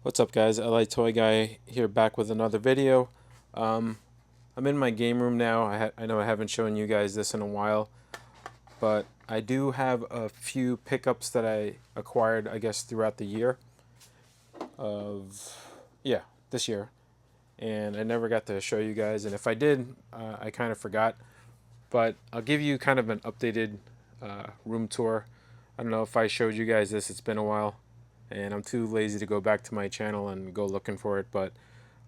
What's up, guys? LA Toy Guy here, back with another video. Um, I'm in my game room now. I know I haven't shown you guys this in a while, but I do have a few pickups that I acquired, I guess, throughout the year of, yeah, this year. And I never got to show you guys, and if I did, I kind of forgot. But I'll give you kind of an updated room tour. I don't know if I showed you guys this, it's been a while, and I'm too lazy to go back to my channel and go looking for it, but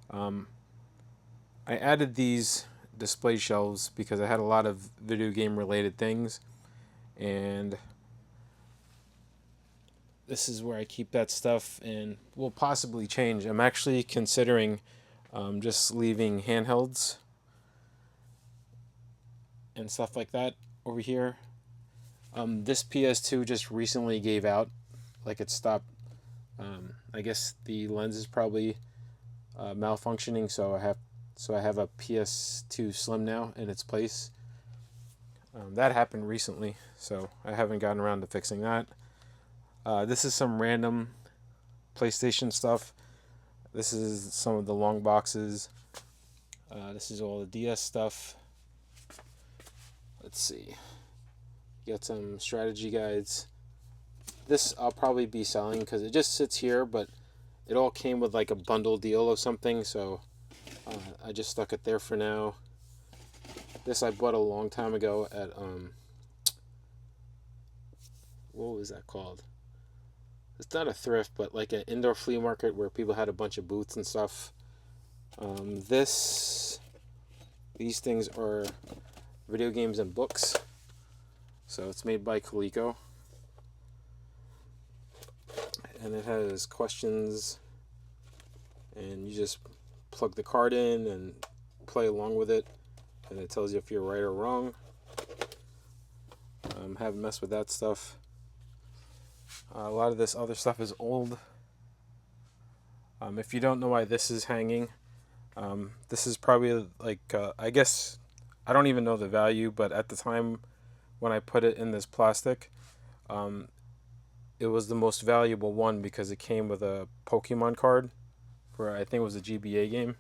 um, I added these display shelves because I had a lot of video game related things, and this is where I keep that stuff and will possibly change. I'm actually considering just leaving handhelds and stuff like that over here. This PS2 just recently gave out, like it stopped. I guess the lens is probably malfunctioning, so I have a PS2 Slim now in its place. That happened recently, so I haven't gotten around to fixing that. This is some random PlayStation stuff. This is some of the long boxes. This is all the DS stuff. Let's see. You got some strategy guides. This I'll probably be selling because it just sits here, but it all came with like a bundle deal or something, so I just stuck it there for now. This I bought a long time ago at what was that called? It's not a thrift, but like an indoor flea market where people had a bunch of booths and stuff. These things are video games and books. So it's made by Coleco, and it has questions, and you just plug the card in and play along with it, and it tells you if you're right or wrong. Haven't messed with that stuff. A lot of this other stuff is old. If you don't know why this is hanging, this is probably like, I guess, I don't even know the value, but at the time when I put it in this plastic, um, it was the most valuable one because it came with a Pokemon card for, I think it was a GBA game.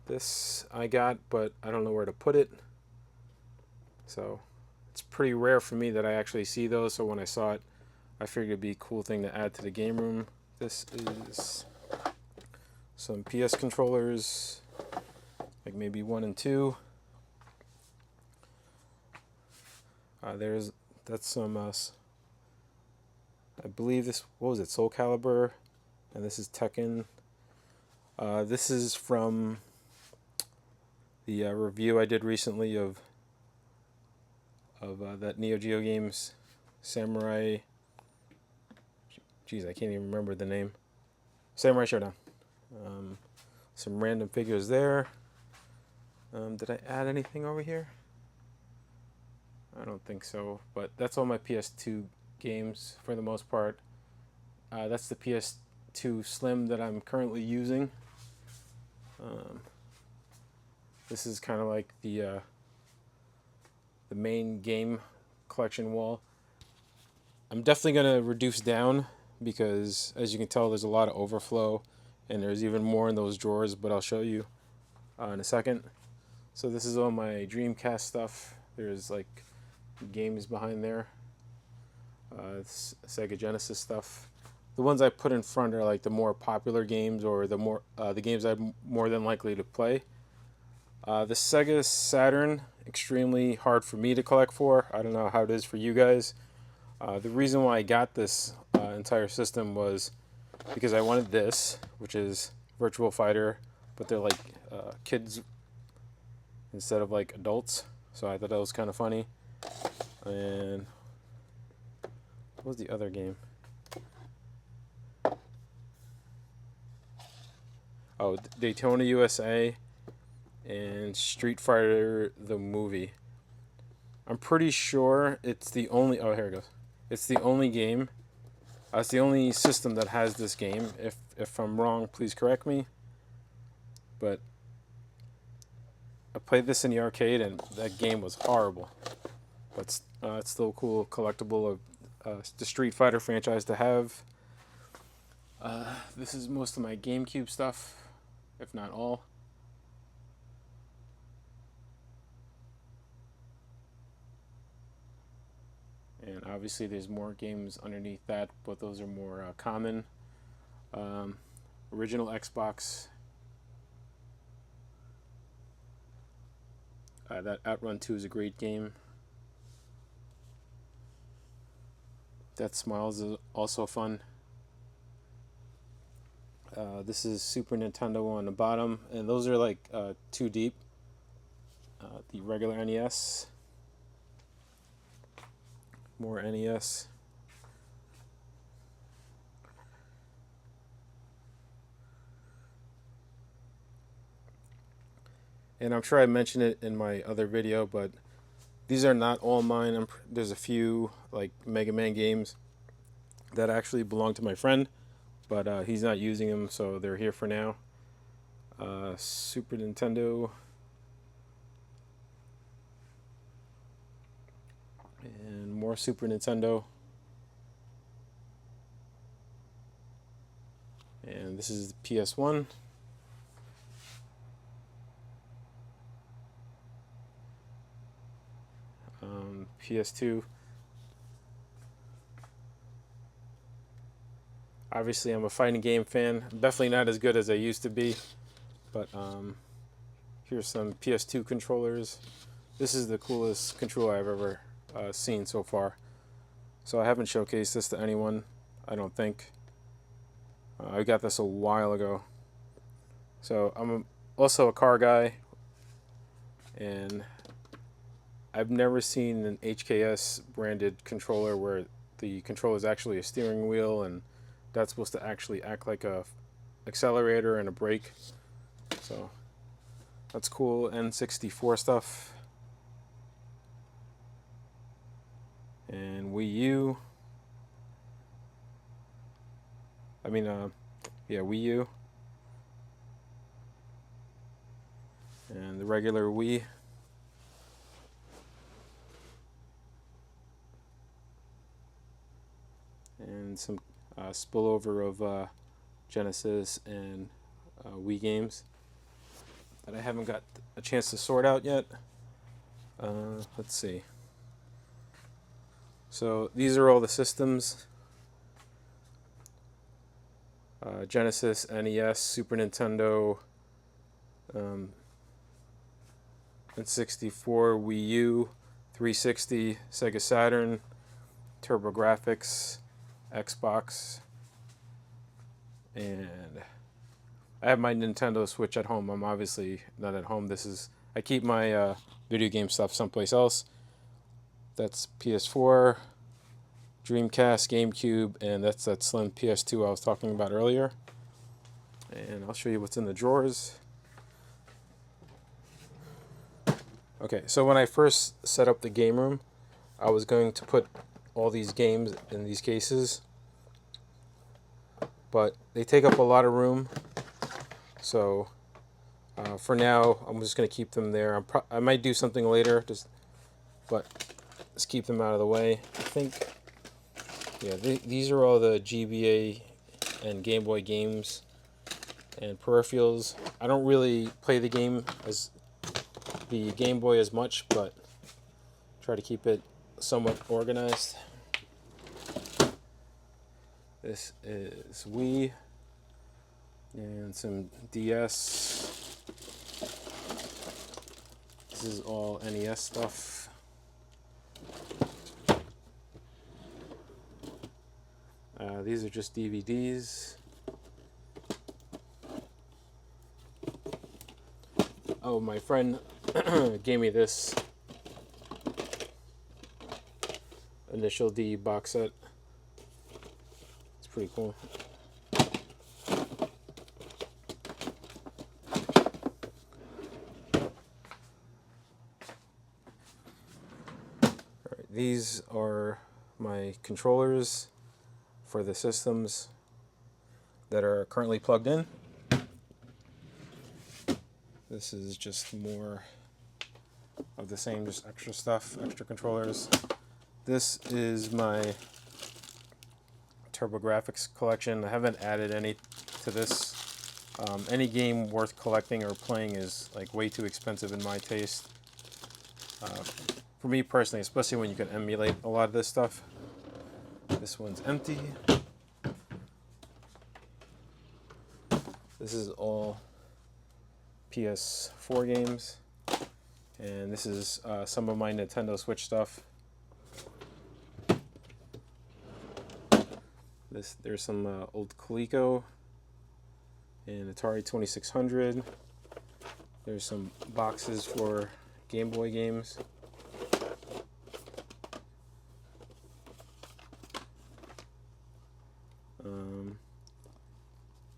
This I got, but I don't know where to put it. So it's pretty rare for me that I actually see those. So when I saw it, I figured it'd be a cool thing to add to the game room. This is some PS controllers, like maybe 1 and 2. That's some, I believe this, what was it, Soul Calibur, and this is Tekken. This is from the review I did recently of that Neo Geo games, Samurai. Jeez, I can't even remember the name. Samurai Showdown. Some random figures there. Did I add anything over here? I don't think so, but that's all my PS2 games for the most part. That's the PS2 Slim that I'm currently using. This is kind of like the main game collection wall. I'm definitely going to reduce down because, as you can tell, there's a lot of overflow, and there's even more in those drawers, but I'll show you in a second. So this is all my Dreamcast stuff. There's like games behind there. Sega Genesis stuff. The ones I put in front are like the more popular games, or the games I'm more than likely to play. The Sega Saturn, extremely hard for me to collect for. I don't know how it is for you guys. The reason why I got this entire system was because I wanted this, which is Virtual Fighter, but they're like kids instead of like adults. So I thought that was kind of funny. And what was the other game? Oh, Daytona USA and Street Fighter the movie. I'm pretty sure it's the only. Oh, here it goes. It's the only game. It's the only system that has this game. If I'm wrong, please correct me. But I played this in the arcade, and that game was horrible. But it's still a cool collectible the Street Fighter franchise to have. This is most of my GameCube stuff, if not all. And obviously there's more games underneath that, but those are more common. Original Xbox. That Outrun 2 is a great game. Death Smiles is also fun. This is Super Nintendo on the bottom, and those are like too deep. The regular NES. More NES. And I'm sure I mentioned it in my other video, but these are not all mine. There's a few like Mega Man games that actually belong to my friend, but he's not using them, so they're here for now. Super Nintendo. And more Super Nintendo. And this is the PS1. PS2. Obviously, I'm a fighting game fan. I'm definitely not as good as I used to be, but here's some PS2 controllers. This is the coolest controller I've ever seen so far. So I haven't showcased this to anyone, I don't think. I got this a while ago. So I'm also a car guy, and I've never seen an HKS branded controller where the controller is actually a steering wheel and that's supposed to actually act like a accelerator and a brake. So that's cool. N64 stuff. And Wii U. Wii U. And the regular Wii. And some spillover of Genesis and Wii games that I haven't got a chance to sort out yet. Let's see. So these are all the systems. Genesis, NES, Super Nintendo, N64, Wii U, 360, Sega Saturn, TurboGrafx, Xbox, and I have my Nintendo Switch at home. I'm obviously not at home. I keep my video game stuff someplace else. That's PS4, Dreamcast, GameCube, and that's that slim PS2 I was talking about earlier. And I'll show you what's in the drawers. Okay, so when I first set up the game room, I was going to put all these games in these cases, but they take up a lot of room. So for now, I'm just going to keep them there. I might do something later, but let's keep them out of the way. I think, yeah, these are all the GBA and Game Boy games and peripherals. I don't really play the Game Boy as much, but try to keep it somewhat organized. This is Wii and some DS. This is all NES stuff. These are just DVDs. Oh, my friend gave me this Initial D box set. It's pretty cool. Alright, these are my controllers for the systems that are currently plugged in. This is just more of the same, just extra stuff, extra controllers. This is my TurboGrafx collection. I haven't added any to this. Any game worth collecting or playing is like way too expensive in my taste. For me personally, especially when you can emulate a lot of this stuff. This one's empty. This is all PS4 games. And this is some of my Nintendo Switch stuff. There's some old Coleco and Atari 2600. There's some boxes for Game Boy games.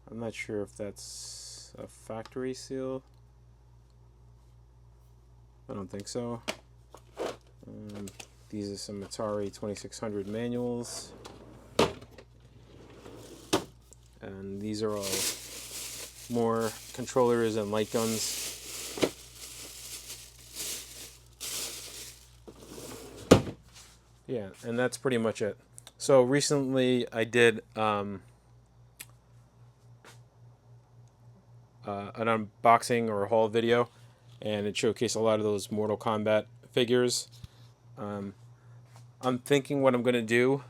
I'm not sure if that's a factory seal. I don't think so. These are some Atari 2600 manuals. And these are all more controllers and light guns. Yeah, and that's pretty much it. So recently I did an unboxing or a haul video, and it showcased a lot of those Mortal Kombat figures. I'm thinking what I'm going to do,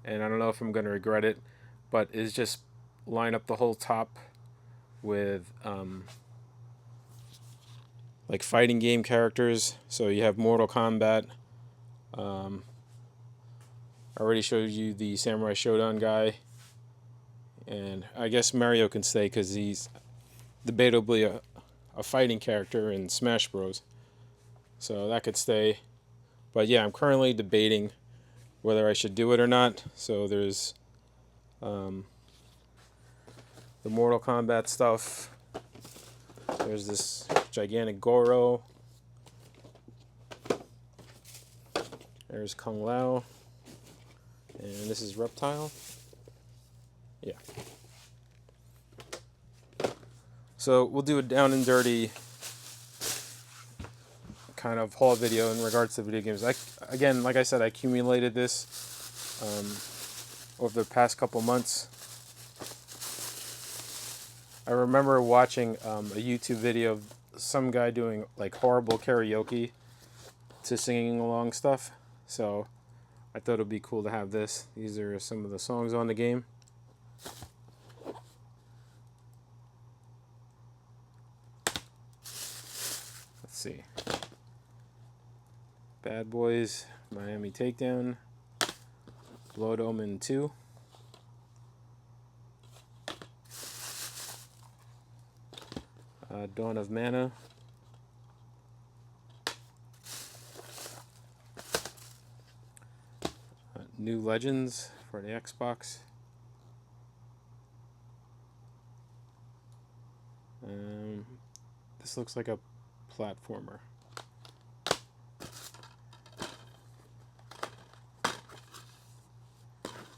and I don't know if I'm going to regret it, but is just line up the whole top with like fighting game characters. So you have Mortal Kombat. I already showed you the Samurai Shodown guy, and I guess Mario can stay because he's debatably a fighting character in Smash Bros. So that could stay. But yeah, I'm currently debating whether I should do it or not. So there's the Mortal Kombat stuff. There's this gigantic Goro. There's Kung Lao. And this is Reptile. Yeah. So we'll do a down and dirty kind of haul video in regards to video games. Again, like I said, I accumulated this over the past couple months. I remember watching a YouTube video of some guy doing like horrible karaoke to singing along stuff. So I thought it would be cool to have this. These are some of the songs on the game. Let's see. Bad Boys, Miami Takedown, Blood Omen 2. Dawn of Mana. New Legends for the Xbox. This looks like a platformer.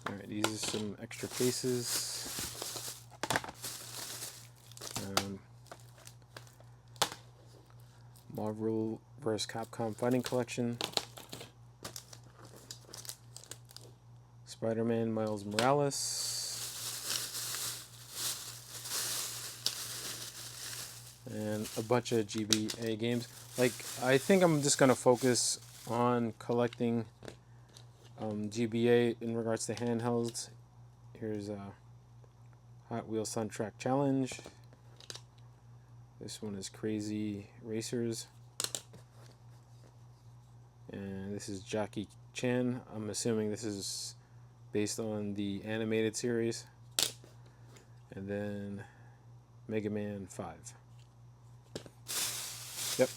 Alright, these are some extra cases. Marvel vs. Capcom Fighting Collection. Spider-Man Miles Morales. And a bunch of GBA games. Like, I think I'm just going to focus on collecting GBA in regards to handhelds. Here's a Hot Wheels Soundtrack Challenge. This one is Crazy Racers. And this is Jackie Chan. I'm assuming this is based on the animated series. And then Mega Man 5. Yep.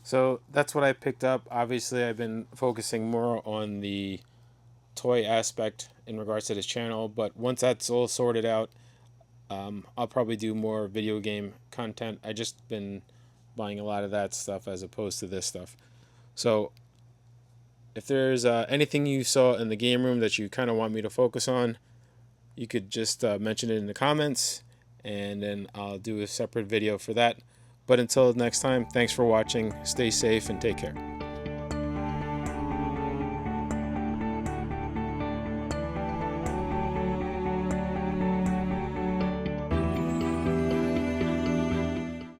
So that's what I picked up. Obviously, I've been focusing more on the toy aspect in regards to this channel. But once that's all sorted out, I'll probably do more video game content. I just been buying a lot of that stuff as opposed to this stuff. So if there's anything you saw in the game room that you kind of want me to focus on, you could just mention it in the comments, and then I'll do a separate video for that. But until next time, thanks for watching. Stay safe and take care.